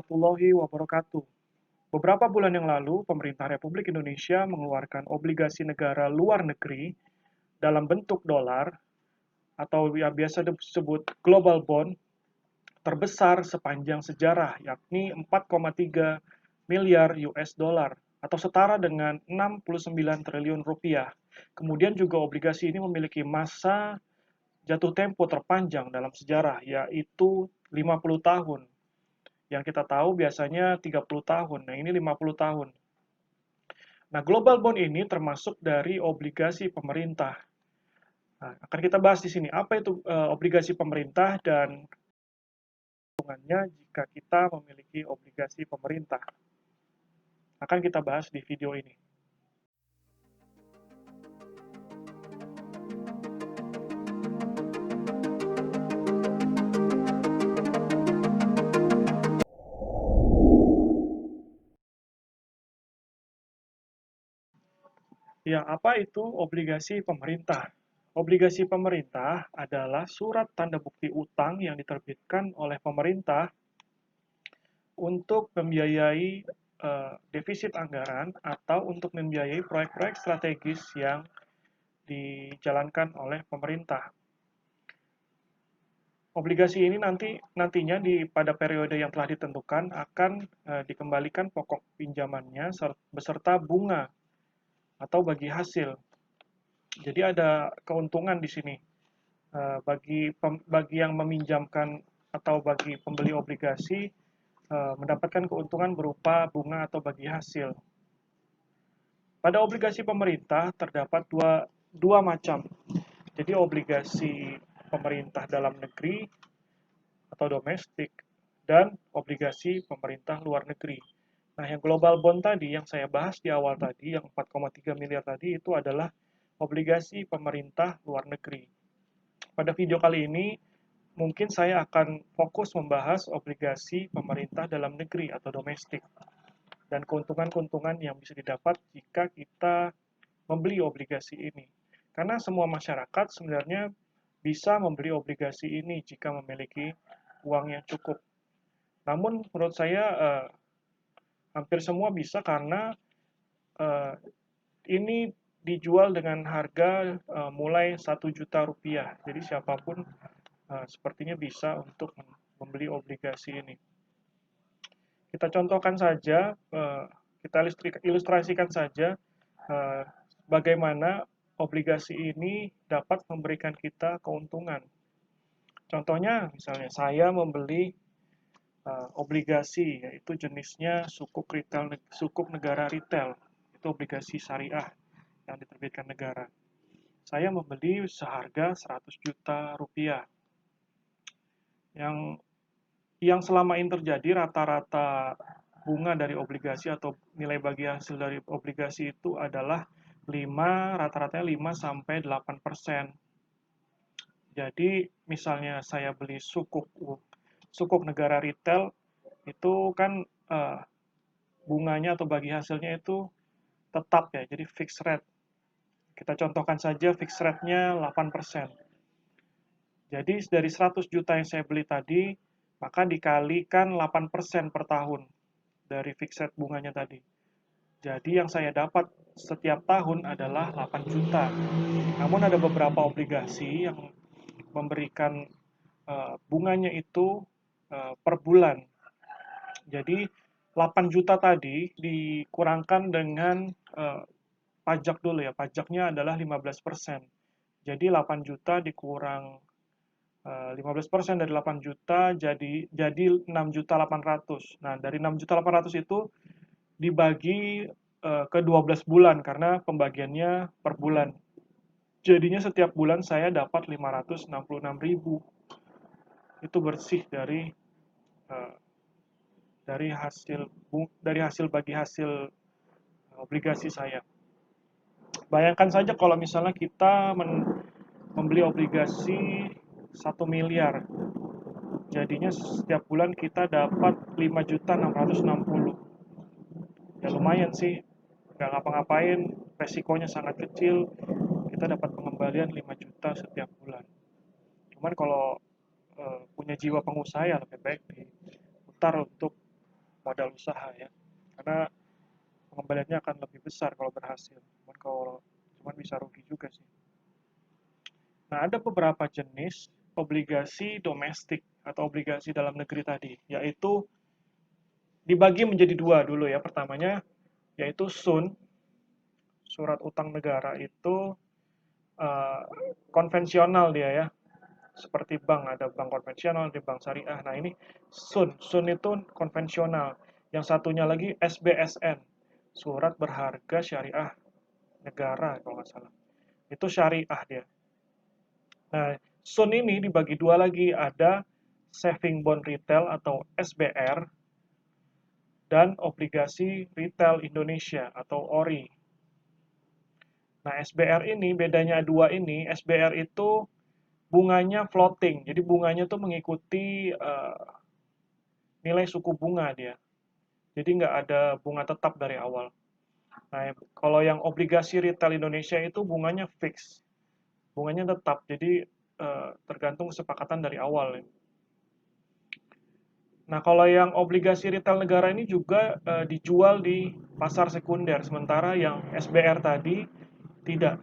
warahmatullahi wabarakatuh. Beberapa bulan yang lalu, pemerintah Republik Indonesia mengeluarkan obligasi negara luar negeri dalam bentuk dolar atau yang biasa disebut global bond terbesar sepanjang sejarah, yakni 4,3 miliar US dollar atau setara dengan 69 triliun rupiah. Kemudian juga obligasi ini memiliki masa jatuh tempo terpanjang dalam sejarah, yaitu 50 tahun. Yang kita tahu biasanya 30 tahun, nah ini 50 tahun. Nah, global bond ini termasuk dari obligasi pemerintah. Nah, akan kita bahas di sini, apa itu obligasi pemerintah dan keuntungannya jika kita memiliki obligasi pemerintah. Akan kita bahas di video ini. Ya, apa itu obligasi pemerintah? Obligasi pemerintah adalah surat tanda bukti utang yang diterbitkan oleh pemerintah untuk membiayai defisit anggaran atau untuk membiayai proyek-proyek strategis yang dijalankan oleh pemerintah. Obligasi ini nantinya pada periode yang telah ditentukan akan dikembalikan pokok pinjamannya beserta bunga atau bagi hasil. Jadi ada keuntungan di sini bagi yang meminjamkan atau bagi pembeli obligasi mendapatkan keuntungan berupa bunga atau bagi hasil. Pada obligasi pemerintah terdapat dua macam. Jadi obligasi pemerintah dalam negeri atau domestik dan obligasi pemerintah luar negeri. Nah, yang global bond tadi yang saya bahas di awal tadi, yang 4,3 miliar tadi itu adalah obligasi pemerintah luar negeri. Pada video kali ini, mungkin saya akan fokus membahas obligasi pemerintah dalam negeri atau domestik dan keuntungan-keuntungan yang bisa didapat jika kita membeli obligasi ini. Karena semua masyarakat sebenarnya bisa membeli obligasi ini jika memiliki uang yang cukup. Namun menurut saya hampir semua bisa karena ini dijual dengan harga mulai 1 juta rupiah. Jadi siapapun sepertinya bisa untuk membeli obligasi ini. Kita contohkan saja, kita ilustrasikan saja bagaimana obligasi ini dapat memberikan kita keuntungan. Contohnya, misalnya saya membeli obligasi, yaitu jenisnya sukuk negara retail, itu obligasi syariah yang diterbitkan negara. Saya membeli seharga 100 juta rupiah. Yang selama ini terjadi rata-rata bunga dari obligasi atau nilai bagi hasil dari obligasi itu adalah rata-ratanya 5 sampai 8%. Jadi misalnya saya beli sukuk negara retail itu kan bunganya atau bagi hasilnya itu tetap ya, jadi fixed rate. Kita contohkan saja fixed rate-nya 8%. Jadi dari 100 juta yang saya beli tadi, maka dikalikan 8% per tahun dari fixed rate bunganya tadi. Jadi yang saya dapat setiap tahun adalah 8 juta. Namun ada beberapa obligasi yang memberikan bunganya itu per bulan. Jadi 8 juta tadi dikurangkan dengan pajak dulu ya. Pajaknya adalah 15%. Jadi 8 juta dikurang 15% dari 8 juta jadi 6 juta 800. Nah, dari 6 juta 800 itu dibagi ke 12 bulan karena pembagiannya per bulan. Jadinya setiap bulan saya dapat 566.000. Itu bersih uh, dari hasil bagi hasil obligasi saya. Bayangkan saja kalau misalnya kita membeli obligasi 1 miliar. Jadinya setiap bulan kita dapat 5.660. Ya lumayan sih, nggak ngapa-ngapain, resikonya sangat kecil, kita dapat pengembalian 5 juta setiap bulan. Cuman kalau punya jiwa pengusaha ya lebih baik diputar untuk modal usaha ya. Karena pengembaliannya akan lebih besar kalau berhasil. Cuman bisa rugi juga sih. Nah, ada beberapa jenis obligasi domestik atau obligasi dalam negeri tadi, yaitu dibagi menjadi dua dulu ya. Pertamanya yaitu SUN, surat utang negara itu uh, konvensional dia ya. Seperti bank, ada bank konvensional, ada bank syariah. Nah, ini SUN. SUN itu konvensional. Yang satunya lagi SBSN, surat berharga syariah negara kalau nggak salah. Itu syariah dia. Nah, SUN ini dibagi dua lagi, ada saving bond retail atau SBR dan obligasi retail Indonesia atau ORI. Nah, SBR ini bedanya dua ini, SBR itu bunganya floating, jadi bunganya tuh mengikuti nilai suku bunga dia. Jadi nggak ada bunga tetap dari awal. Nah, kalau yang obligasi retail Indonesia itu bunganya fix, bunganya tetap, jadi tergantung kesepakatan dari awal. Nah, kalau yang obligasi retail negara ini juga dijual di pasar sekunder, sementara yang SBR tadi tidak.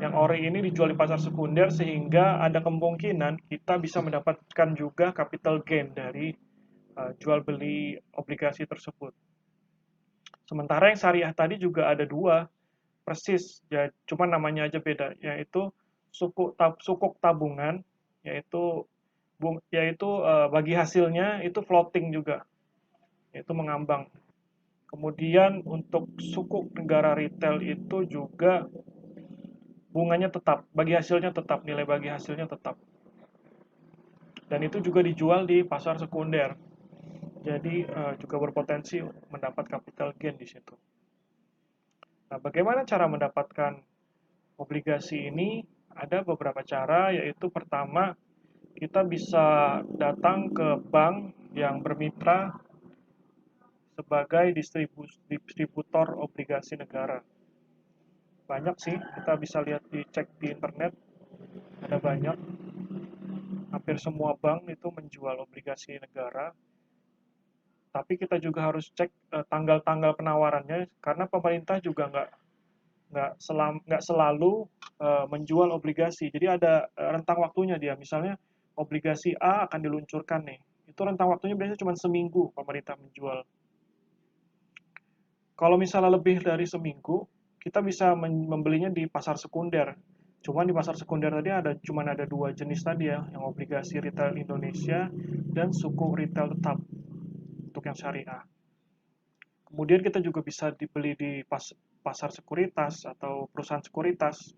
Yang ori ini dijual di pasar sekunder sehingga ada kemungkinan kita bisa mendapatkan juga capital gain dari jual beli obligasi tersebut. Sementara yang syariah tadi juga ada dua, persis, ya, cuma namanya aja beda, yaitu sukuk tabungan, yaitu bagi hasilnya itu floating juga, yaitu mengambang. Kemudian untuk sukuk negara retail itu juga bunganya tetap, bagi hasilnya tetap, nilai bagi hasilnya tetap. Dan itu juga dijual di pasar sekunder. Jadi juga berpotensi mendapat capital gain di situ. Nah, bagaimana cara mendapatkan obligasi ini? Ada beberapa cara, yaitu pertama, kita bisa datang ke bank yang bermitra sebagai distributor obligasi negara. Banyak sih, kita bisa lihat cek di internet, ada banyak. Hampir semua bank itu menjual obligasi negara. Tapi kita juga harus cek tanggal-tanggal penawarannya, karena pemerintah juga nggak selalu menjual obligasi. Jadi ada rentang waktunya dia. Misalnya obligasi A akan diluncurkan nih. Itu rentang waktunya biasanya cuma seminggu pemerintah menjual. Kalau misalnya lebih dari seminggu, kita bisa membelinya di pasar sekunder. Cuman di pasar sekunder tadi cuman ada dua jenis tadi ya, yang obligasi retail Indonesia dan suku retail tetap untuk yang syariah. Kemudian kita juga bisa dibeli di pasar sekuritas atau perusahaan sekuritas.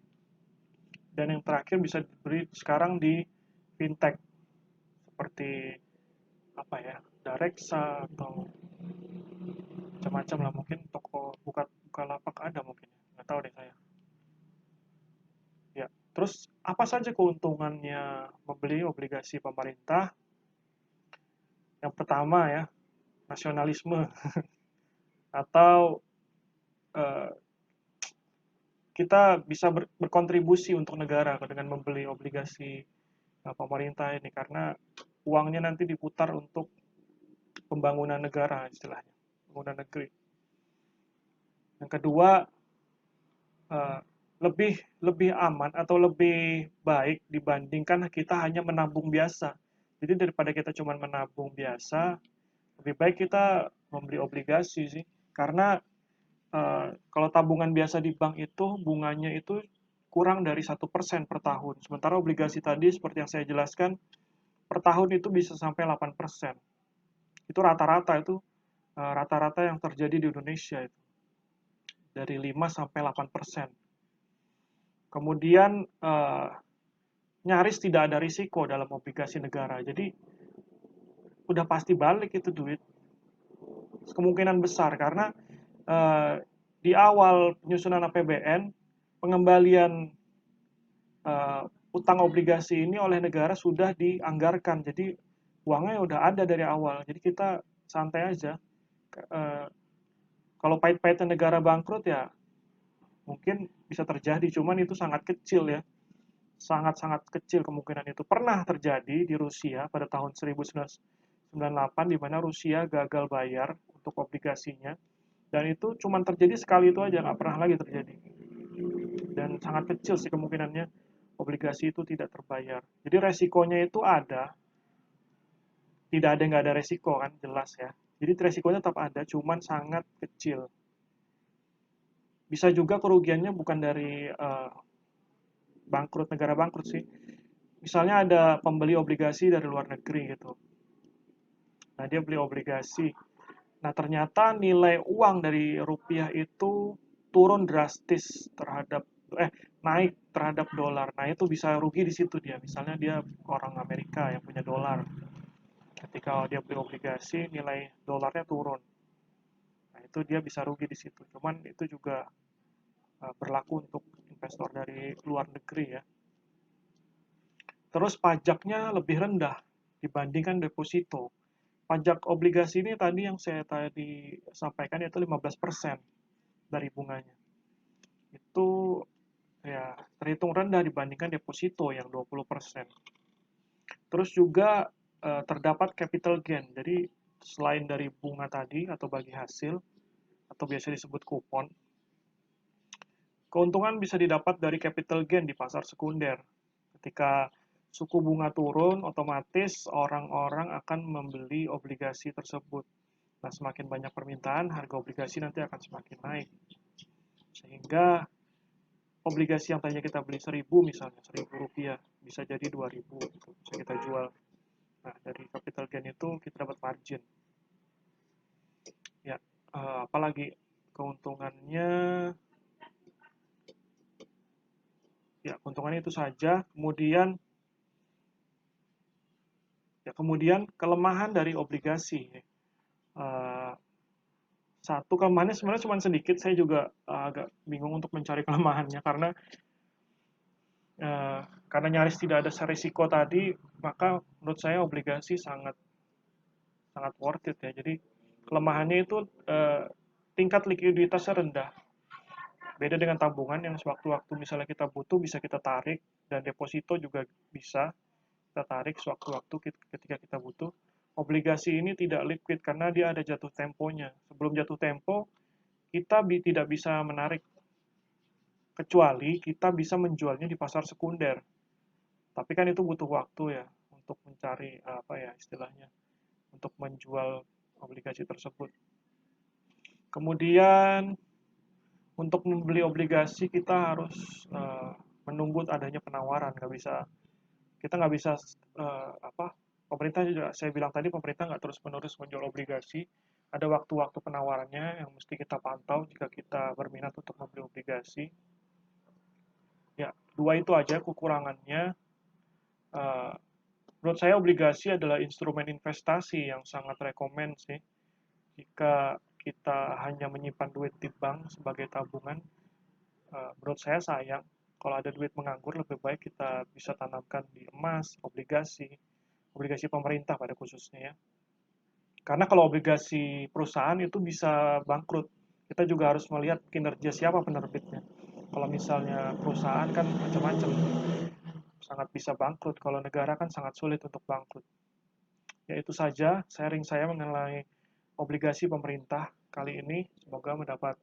Dan yang terakhir bisa dibeli sekarang di fintech seperti apa ya, Dareksa atau macam-macam lah, mungkin toko Bukalapak ada mungkin, nggak tahu deh saya. Ya, terus apa saja keuntungannya membeli obligasi pemerintah? Yang pertama ya, nasionalisme atau eh, kita bisa berkontribusi untuk negara dengan membeli obligasi pemerintah ini, karena uangnya nanti diputar untuk pembangunan negara istilahnya, pembangunan negeri. Yang kedua, eh, lebih lebih aman atau lebih baik dibandingkan kita hanya menabung biasa. Jadi daripada kita cuma menabung biasa, lebih baik kita membeli obligasi sih. Karena kalau tabungan biasa di bank itu bunganya itu kurang dari 1% per tahun. Sementara obligasi tadi seperti yang saya jelaskan, per tahun itu bisa sampai 8%. Itu rata-rata itu rata-rata yang terjadi di Indonesia itu. Dari 5 sampai 8%. Kemudian nyaris tidak ada risiko dalam obligasi negara. Jadi udah pasti balik itu duit. Kemungkinan besar karena di awal penyusunan APBN, pengembalian utang obligasi ini oleh negara sudah dianggarkan. Jadi uangnya udah ada dari awal. Jadi kita santai aja. Kalau pahit-pahitnya negara bangkrut ya mungkin bisa terjadi, cuman itu sangat kecil ya. Sangat-sangat kecil kemungkinan itu. Pernah terjadi di Rusia pada tahun 98 di mana Rusia gagal bayar untuk obligasinya, dan itu cuma terjadi sekali itu aja, nggak pernah lagi terjadi. Dan sangat kecil sih kemungkinannya obligasi itu tidak terbayar. Jadi resikonya itu ada, tidak ada nggak ada resiko kan, jelas ya. Jadi resikonya tetap ada, cuman sangat kecil. Bisa juga kerugiannya bukan dari bangkrut, negara bangkrut sih. Misalnya ada pembeli obligasi dari luar negeri gitu. Nah, dia beli obligasi. Nah, ternyata nilai uang dari rupiah itu turun drastis terhadap naik terhadap dolar. Nah, itu bisa rugi di situ dia. Misalnya dia orang Amerika yang punya dolar. Ketika dia beli obligasi, nilai dolarnya turun. Nah, itu dia bisa rugi di situ. Cuman itu juga berlaku untuk investor dari luar negeri ya. Terus pajaknya lebih rendah dibandingkan deposito. Pajak obligasi ini tadi yang saya tadi sampaikan itu 15% dari bunganya. Itu ya terhitung rendah dibandingkan deposito yang 20%. Terus juga terdapat capital gain. Jadi selain dari bunga tadi atau bagi hasil atau biasa disebut kupon, keuntungan bisa didapat dari capital gain di pasar sekunder. Ketika suku bunga turun, otomatis orang-orang akan membeli obligasi tersebut. Nah, semakin banyak permintaan, harga obligasi nanti akan semakin naik. Sehingga obligasi yang tadinya kita beli 1.000 misalnya, 1.000 rupiah, bisa jadi 2.000, gitu. Bisa kita jual. Nah, dari capital gain itu kita dapat margin. Ya, apalagi keuntungannya, ya keuntungannya itu saja. Kemudian kelemahan dari obligasi. Satu kelemahannya sebenarnya cuma sedikit, saya juga agak bingung untuk mencari kelemahannya karena nyaris tidak ada risiko tadi, maka menurut saya obligasi sangat sangat worth it ya. Jadi kelemahannya itu tingkat likuiditasnya rendah. Beda dengan tabungan yang sewaktu-waktu misalnya kita butuh bisa kita tarik, dan deposito juga bisa kita tarik sewaktu-waktu ketika kita butuh. Obligasi ini tidak liquid karena dia ada jatuh temponya. Sebelum jatuh tempo, kita tidak bisa menarik, kecuali kita bisa menjualnya di pasar sekunder. Tapi kan itu butuh waktu ya untuk mencari apa ya istilahnya, untuk menjual obligasi tersebut. Kemudian untuk membeli obligasi kita harus menunggu adanya penawaran, kita nggak bisa pemerintah juga, saya bilang tadi pemerintah nggak terus-menerus menjual obligasi, ada waktu-waktu penawarannya yang mesti kita pantau jika kita berminat untuk membeli obligasi. Ya, dua itu aja kekurangannya. Menurut saya obligasi adalah instrumen investasi yang sangat rekomen sih. Jika kita hanya menyimpan duit di bank sebagai tabungan, menurut saya sayang. Kalau ada duit menganggur, lebih baik kita bisa tanamkan di emas, obligasi pemerintah pada khususnya ya. Karena kalau obligasi perusahaan itu bisa bangkrut. Kita juga harus melihat kinerja siapa penerbitnya. Kalau misalnya perusahaan kan macam-macam, sangat bisa bangkrut. Kalau negara kan sangat sulit untuk bangkrut. Ya itu saja sharing saya mengenai obligasi pemerintah kali ini. Semoga mendapat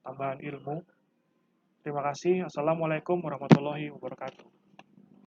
tambahan ilmu. Terima kasih. Assalamualaikum warahmatullahi wabarakatuh.